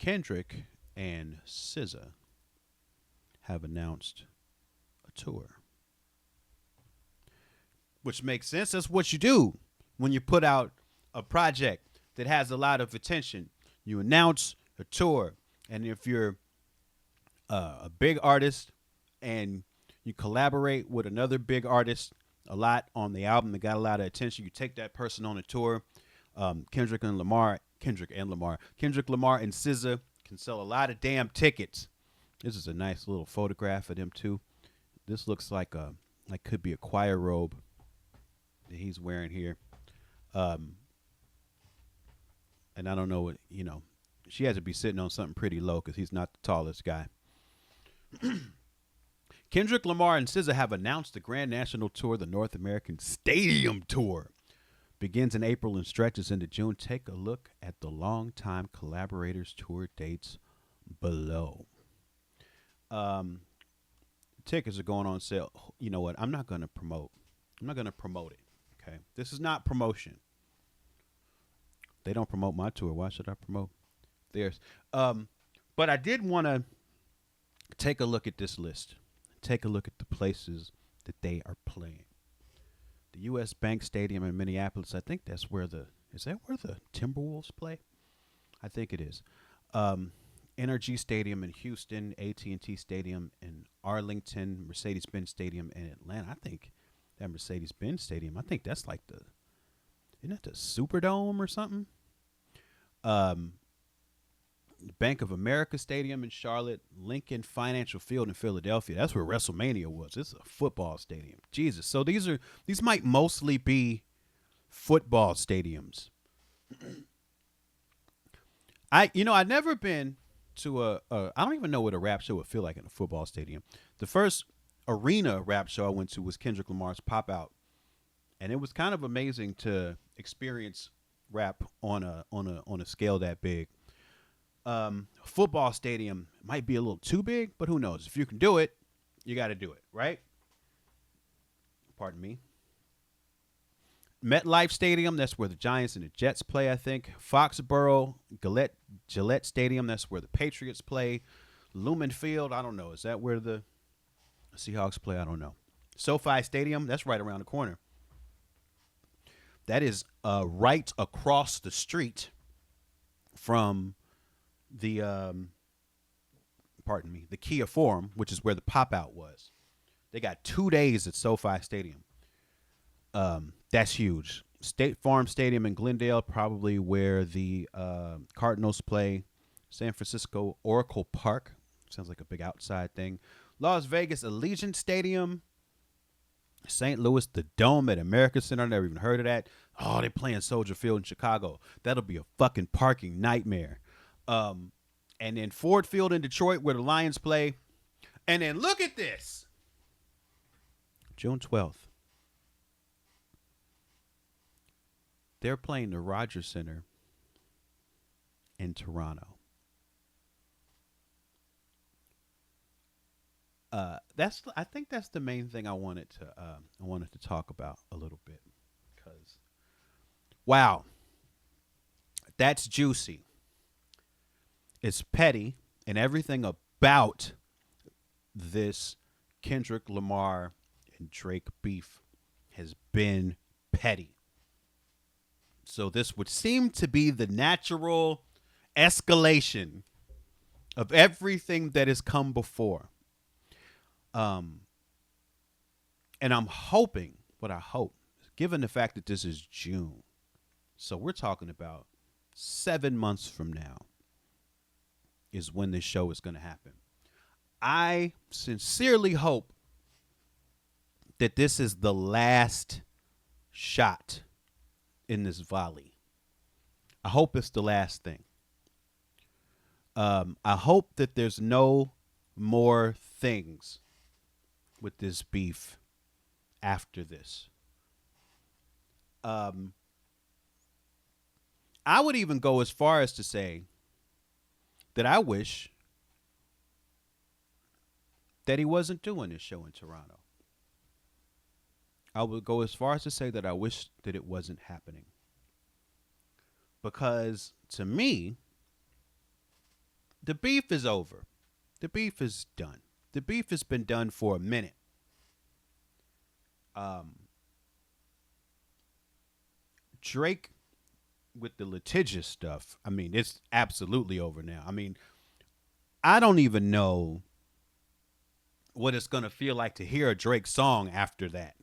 Kendrick and Sza have announced a tour, which makes sense. That's what you do when you put out a project that has a lot of attention. You announce a tour, and if you're a big artist and you collaborate with another big artist a lot on the album that got a lot of attention, you take that person on a tour. Kendrick Lamar and Sza can sell a lot of damn tickets. This is a nice little photograph of them too. This looks like could be a choir robe that he's wearing here. And I don't know what, she has to be sitting on something pretty low because he's not the tallest guy. Kendrick Lamar and Sza have announced the Grand National Tour, the North American Stadium Tour. Begins in April and stretches into June. Take a look at the longtime collaborators tour dates below. Tickets are going on sale. You know what? I'm not going to promote it. Okay. This is not promotion. They don't promote my tour. Why should I promote theirs? But I did want to take a look at this list. Take a look at the places that they are playing. The U.S. Bank Stadium in Minneapolis. I think is that where the Timberwolves play? I think it is. NRG Stadium in Houston, AT&T Stadium in Arlington, Mercedes-Benz Stadium in Atlanta. I think that Mercedes-Benz Stadium, I think that's like isn't that the Superdome or something? Bank of America Stadium in Charlotte, Lincoln Financial Field in Philadelphia. That's where WrestleMania was. It's a football stadium. Jesus. So these might mostly be football stadiums. I've never been to I don't even know what a rap show would feel like in a football stadium. The first arena rap show I went to was Kendrick Lamar's Pop Out. And it was kind of amazing to experience rap on a scale that big. Football stadium might be a little too big, but who knows? If you can do it, you got to do it, right? Pardon me. MetLife Stadium, that's where the Giants and the Jets play, I think. Foxborough, Gillette Stadium, that's where the Patriots play. Lumen Field, I don't know. Is that where the Seahawks play? I don't know. SoFi Stadium, that's right around the corner. That is right across the street from the Kia Forum, which is where the Pop Out was. They got 2 days at SoFi Stadium. That's huge. State Farm Stadium in Glendale, probably where the Cardinals play. San Francisco Oracle Park, sounds like a big outside thing. Las Vegas Allegiant Stadium. St. Louis, the Dome at America Center. I never even heard of that. Oh, they're playing Soldier Field in Chicago. That'll be a fucking parking nightmare. And then Ford Field in Detroit, where the Lions play. And then look at this. June 12th. They're playing the Rogers Center in Toronto. I think that's the main thing I wanted to talk about a little bit, because wow, that's juicy. It's petty, and everything about this Kendrick Lamar and Drake beef has been petty. So this would seem to be the natural escalation of everything that has come before. And I'm hoping, given the fact that this is June, so we're talking about 7 months from now is when this show is going to happen. I sincerely hope that this is the last shot in this volley. I hope it's the last thing. I hope that there's no more things with this beef after this. I would even go as far as to say that I wish that he wasn't doing this show in Toronto. I would go as far as to say that I wish that it wasn't happening. Because to me, The beef is over. The beef is done. The beef has been done for a minute. Um, Drake with the litigious stuff. I mean, it's absolutely over now. I mean, I don't even know what it's gonna feel like to hear a Drake song after that,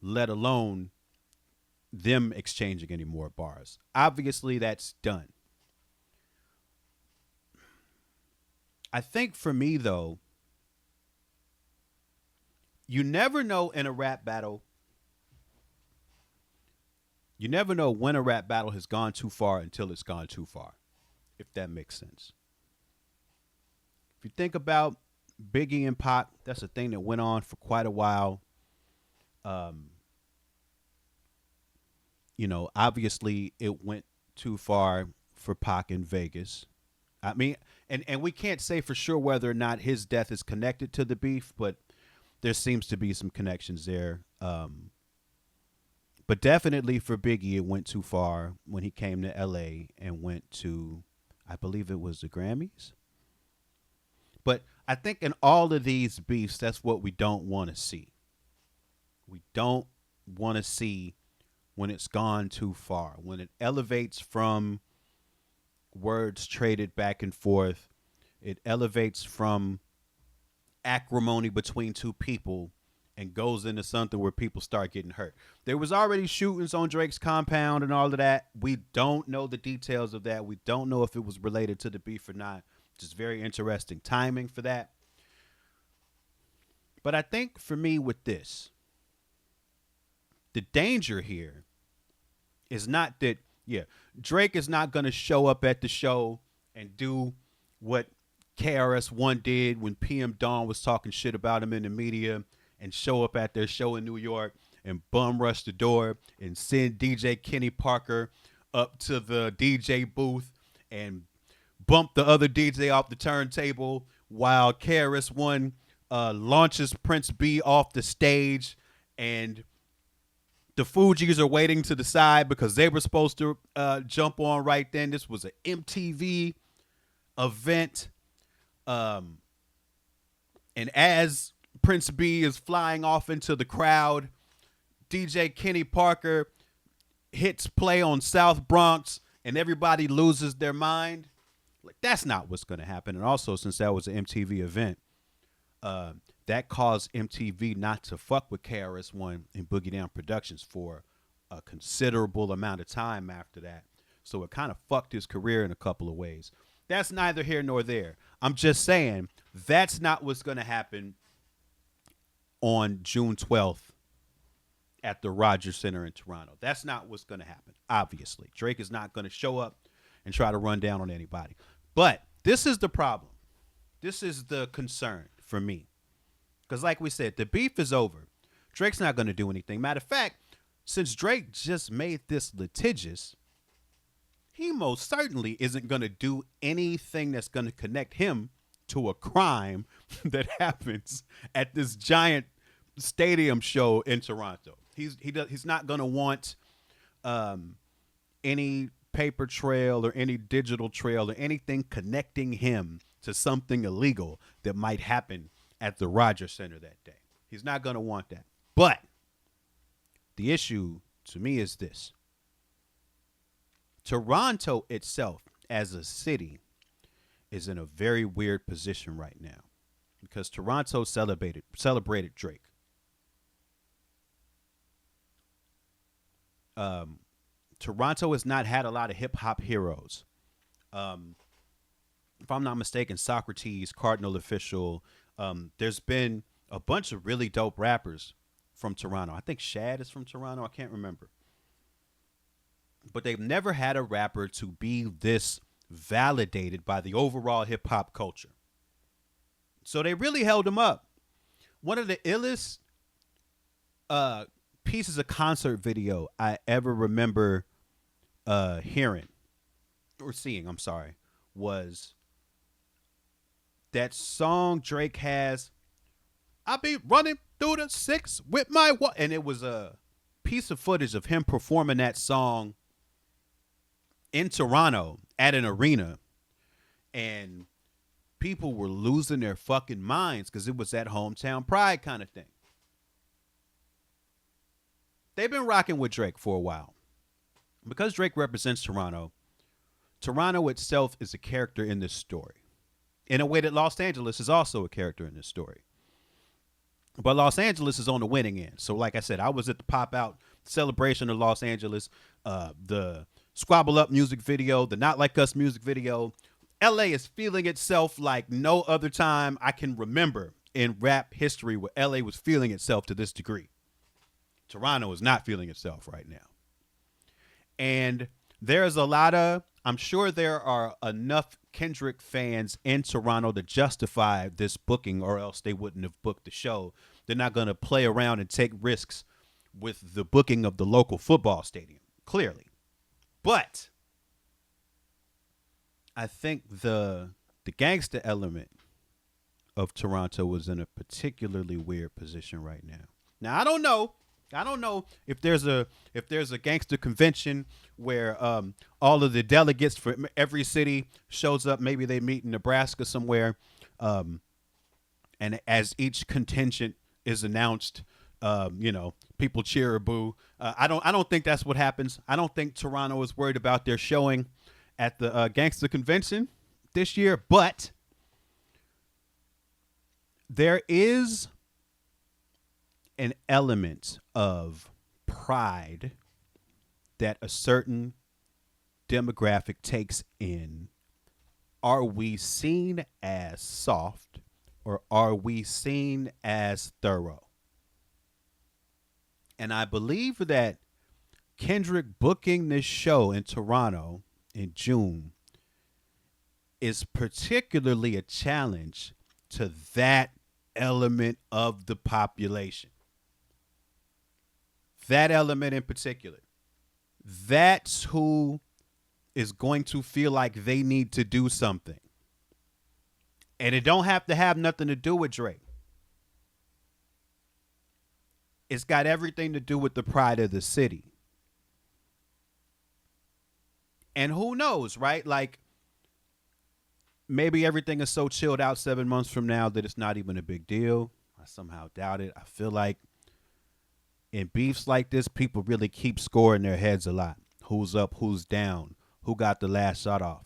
let alone them exchanging any more bars. Obviously, that's done. I think for me though, you never know in a rap battle. You never know when a rap battle has gone too far until it's gone too far, if that makes sense. If you think about Biggie and Pac, that's a thing that went on for quite a while. Um, Obviously it went too far for Pac in Vegas. I mean, and we can't say for sure whether or not his death is connected to the beef, but there seems to be some connections there. But definitely for Biggie, it went too far when he came to LA and went to, I believe it was the Grammys. But I think in all of these beefs, that's what we don't want to see. We don't want to see when it's gone too far, when it elevates from words traded back and forth, it elevates from acrimony between two people and goes into something where people start getting hurt. There was already shootings on Drake's compound and all of that. We don't know the details of that. We don't know if it was related to the beef or not. Just very interesting timing for that. But I think for me with this, the danger here is not that, yeah, Drake is not going to show up at the show and do what KRS-One did when PM Dawn was talking shit about him in the media and show up at their show in New York and bum rush the door and send DJ Kenny Parker up to the DJ booth and bump the other DJ off the turntable while KRS-One launches Prince B off the stage and the Fugees are waiting to the side because they were supposed to jump on right then. This was an MTV event. And as Prince B is flying off into the crowd, DJ Kenny Parker hits play on South Bronx and everybody loses their mind. Like, that's not what's going to happen. And also, since that was an MTV event, that caused MTV not to fuck with KRS-One and Boogie Down Productions for a considerable amount of time after that. So it kind of fucked his career in a couple of ways. That's neither here nor there. I'm just saying that's not what's going to happen on June 12th at the Rogers Center in Toronto. That's not what's going to happen, obviously. Drake is not going to show up and try to run down on anybody. But this is the problem. This is the concern for me. Because like we said, the beef is over. Drake's not going to do anything. Matter of fact, since Drake just made this litigious, he most certainly isn't going to do anything that's going to connect him to a crime that happens at this giant stadium show in Toronto. He's not going to want any paper trail or any digital trail or anything connecting him to something illegal that might happen at the Rogers Center that day. He's not going to want that. But the issue to me is this. Toronto itself as a city is in a very weird position right now because Toronto celebrated Drake. Toronto has not had a lot of hip hop heroes. If I'm not mistaken, Socrates, Cardinal Official. There's been a bunch of really dope rappers from Toronto. I think Shad is from Toronto. I can't remember. But they've never had a rapper to be this validated by the overall hip hop culture. So they really held him up. One of the illest pieces of concert video I ever remember hearing or seeing, was that song Drake has, I be running through the six with my what, and it was a piece of footage of him performing that song in Toronto at an arena, And people were losing their fucking minds because it was that hometown pride kind of thing. They've been rocking with Drake for a while. Because Drake represents Toronto, Toronto itself is a character in this story. In a way that Los Angeles is also a character in this story. But Los Angeles is on the winning end. So, like I said, I was at the Pop Out celebration of Los Angeles, the Squabble Up music video, the Not Like Us music video. LA is feeling itself like no other time I can remember in rap history where LA was feeling itself to this degree. Toronto is not feeling itself right now. And there's a lot of, I'm sure there are enough Kendrick fans in Toronto to justify this booking, or else they wouldn't have booked the show. They're not going to play around and take risks with the booking of the local football stadium, clearly. But I think the gangster element of Toronto is in a particularly weird position right now. Now, I don't know if there's a gangster convention where all of the delegates for every city shows up. Maybe they meet in Nebraska somewhere, and as each contingent is announced, people cheer or boo. I don't think that's what happens. I don't think Toronto is worried about their showing at the gangster convention this year, but there is an element of pride that a certain demographic takes in. Are we seen as soft or are we seen as thorough? And I believe that Kendrick booking this show in Toronto in June is particularly a challenge to that element of the population. That element in particular. That's who is going to feel like they need to do something. And it don't have to have nothing to do with Drake. It's got everything to do with the pride of the city. And who knows, right? Like, maybe everything is so chilled out 7 months from now that it's not even a big deal. I somehow doubt it. I feel like in beefs like this, people really keep score in their heads a lot. Who's up, who's down, who got the last shot off.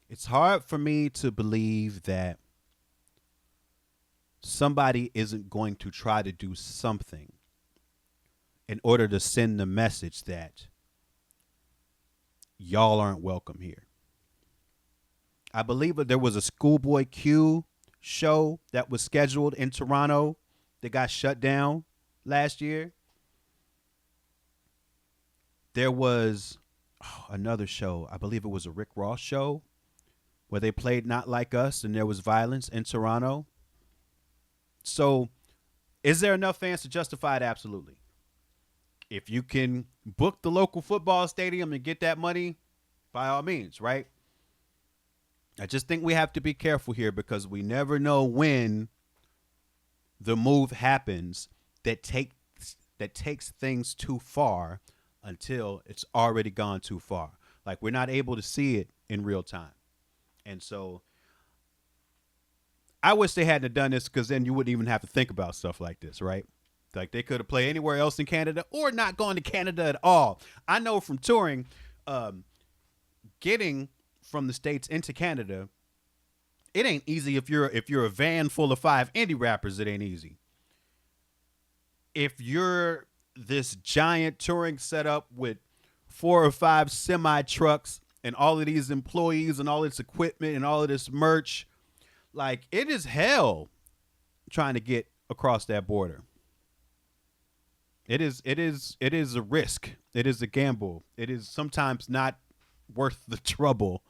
It's hard for me to believe that somebody isn't going to try to do something in order to send the message that y'all aren't welcome here. I believe that there was a Schoolboy Q show that was scheduled in Toronto that got shut down last year. There was another show, I believe it was a Rick Ross show, where they played Not Like Us and there was violence in Toronto. So is there enough fans to justify it? Absolutely. If you can book the local football stadium and get that money, by all means, right? I just think we have to be careful here because we never know when the move happens that takes things too far until it's already gone too far. Like, we're not able to see it in real time. And so I wish they hadn't done this, because then you wouldn't even have to think about stuff like this, right? Like, they could have played anywhere else in Canada or not gone to Canada at all. I know from touring, getting from the States into Canada, it ain't easy. If you're a van full of 5 indie rappers, it ain't easy. If you're this giant touring setup with 4 or 5 semi trucks and all of these employees and all this equipment and all of this merch, like, it is hell trying to get across that border. It is a risk. It is a gamble. It is sometimes not worth the trouble.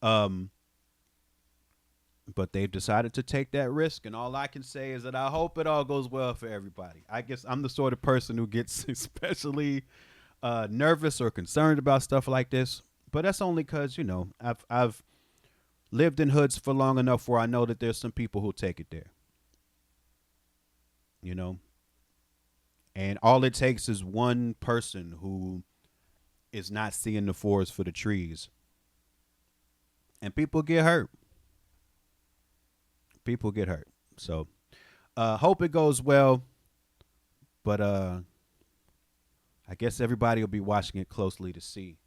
But they've decided to take that risk, and all I can say is that I hope it all goes well for everybody. I guess I'm the sort of person who gets especially nervous or concerned about stuff like this, but that's only because, I've lived in hoods for long enough where I know that there's some people who take it there. And all it takes is one person who is not seeing the forest for the trees. And people get hurt. People get hurt. So hope it goes well. But I guess everybody will be watching it closely to see.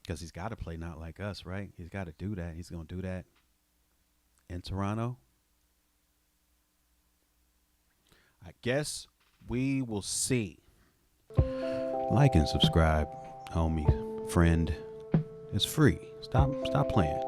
Because he's got to play Not Like Us, right? He's got to do that. He's going to do that in Toronto. I guess we will see. Like and subscribe, homie, friend. It's free. Stop playing.